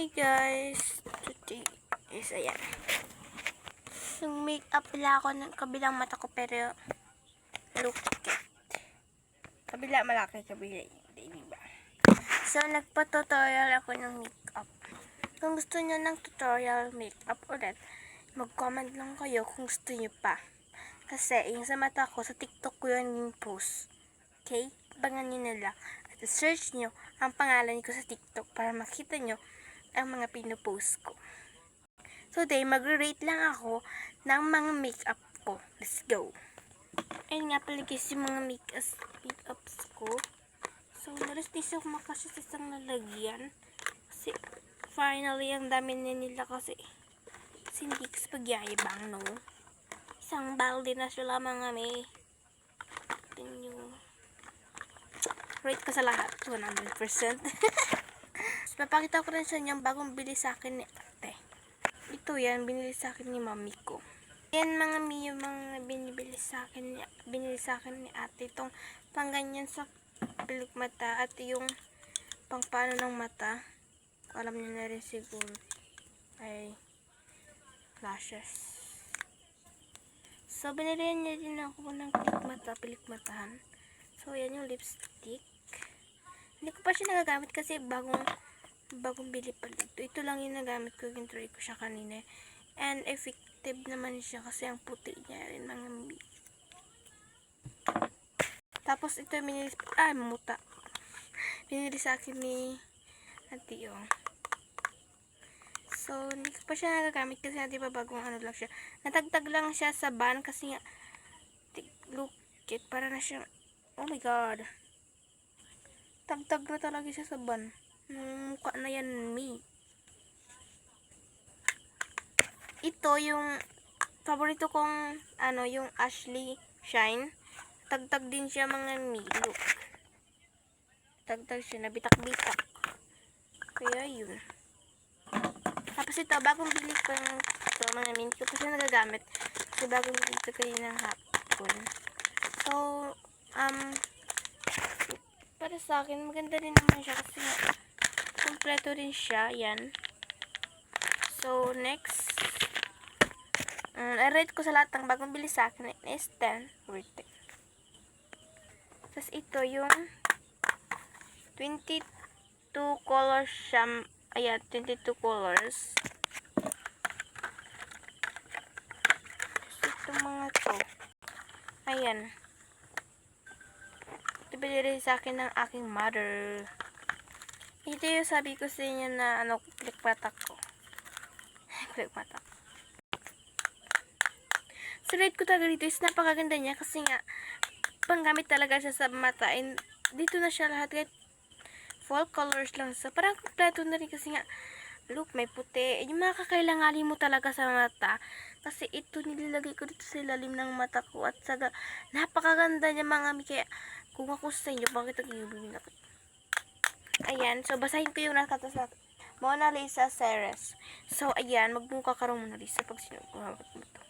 Hey guys, today is ayan. Yung makeup pala ako ng kabilang mata ko pero look at it. Kabila malaki, kabila hindi, diba? So nagpa-tutorial ako ng makeup. Kung gusto niyo ng tutorial makeup ulit, mag-comment lang kayo kung gusto niyo pa. Kasi yung sa mata ko, sa TikTok ko yun yung post. Okay? Abangan niyo na lang. At search niyo ang pangalan ko sa TikTok para makita niyo ang mga pinupost ko. So today, magre-rate lang ako ng mga makeup ko. Let's go! Ayun nga pala guys yung mga makeups ko. So, nalastis ako makasya sa isang lalagyan. Kasi, finally, ang dami na nila kasi hindi ko sa pagyayabang, no? Isang balde na sila mga may. Tingnan nyo. Rate ko sa lahat. 100%. So, papakita ko rin sa inyo ang bagong bili sa akin ni ate. Ito yan, binili sa akin ni mami ko. Yan mga miyo, mga binili sa akin ni ate. Itong pangganyan sa pilik mata at yung pangpano ng mata. Alam niyo na rin siguro. Ay, lashes. So, binili niya din ako ng pilik matahan. So, yan yung lipstick. Hindi ko pa siya nagagamit kasi bagong bili pa dito. Ito lang yung nagamit ko. Yung try ko siya kanina. And effective naman siya kasi ang puti niya rin mga Tapos ito yung binili, muta. Binili sa akin ni ate, oh. So, hindi ko pa siya nagagamit kasi di ba bagong ano lang siya. Natagtag lang siya sa ban kasi nga, look it, para na siya, oh my god. Tagtag na talaga siya sa ban. Mukha na yan, me. Ito yung paborito kong yung Ashley Shine. Tagtag din siya mga me. Look. Tagtag siya, nabitak-bitak. Kaya yun. Tapos ito, bagong bili ko yung mga mint ko pa siya nagagamit. Kasi bagong bili ko kanina ng hapon. So, para sa akin, maganda rin naman siya kasi kompleto rin siya. Yan. So, next. I-rate ko sa lahat ng bagong bili sa akin is 10 or 10. Tapos ito yung 22 colors siya. Ayan, 22 colors. Tapos ito mga to. Ayan. Ito binili sa akin ng aking mother. Ito yung sabi ko sa inyo na click patak ko. Click patak. So, rate ko talaga dito is napakaganda niya kasi nga panggamit talaga siya sa mata. And dito na siya lahat kahit full colors lang. So, parang kompleto na rin kasi nga look, may puti. Yung mga kakailanganin mo talaga sa mata. Kasi ito nilagay ko dito sa ilalim ng mata ko. At saga, napakaganda niya mga mi. Kaya kung ako sa inyo, bakit ang ibigin ako? Ayan. So, basahin ko yung nakata sa Mona Lisa Ceres. So, ayan. Magmukha ka rin Mona Lisa pag sinukuha mo ito.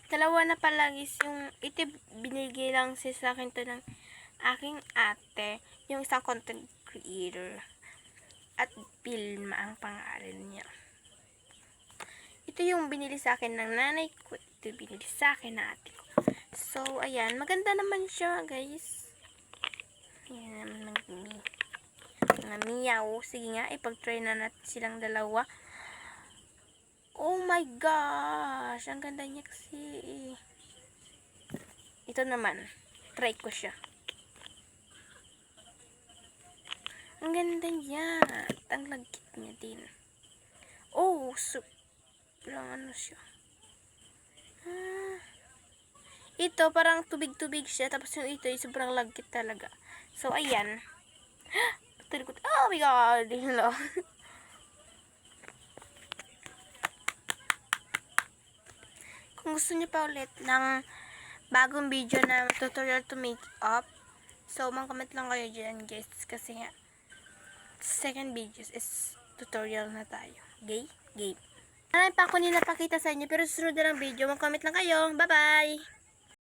Dalawa na pala is yung ito binigay lang siya sa akin to ng aking ate. Yung isang content creator. At Pilma ang pangalan niya. Ito yung binili sa akin ng nanay ko. Ito binili sa akin ng ate ko. So, ayan. Maganda naman siya, guys. Ayan, mga miyaw. Sige nga, ipag-try na natin silang dalawa. Oh my gosh! Ang ganda niya kasi. Ito naman. Try ko siya. Ang ganda niya. Ang lagkit niya din. Oh, sobrang siya. Ito, parang tubig-tubig siya. Tapos yung ito, sobrang lagkit talaga. So, ayan. Oh my god! Hello. Kung gusto niyo pa ulit ng bagong video na tutorial to make up, so mag-comment lang kayo dyan, guys. Kasi nga, second video is tutorial na tayo. Okay? Game. Marami pa ako nila pakita sa inyo, pero susunod na lang video, mag-comment lang kayo. Bye-bye!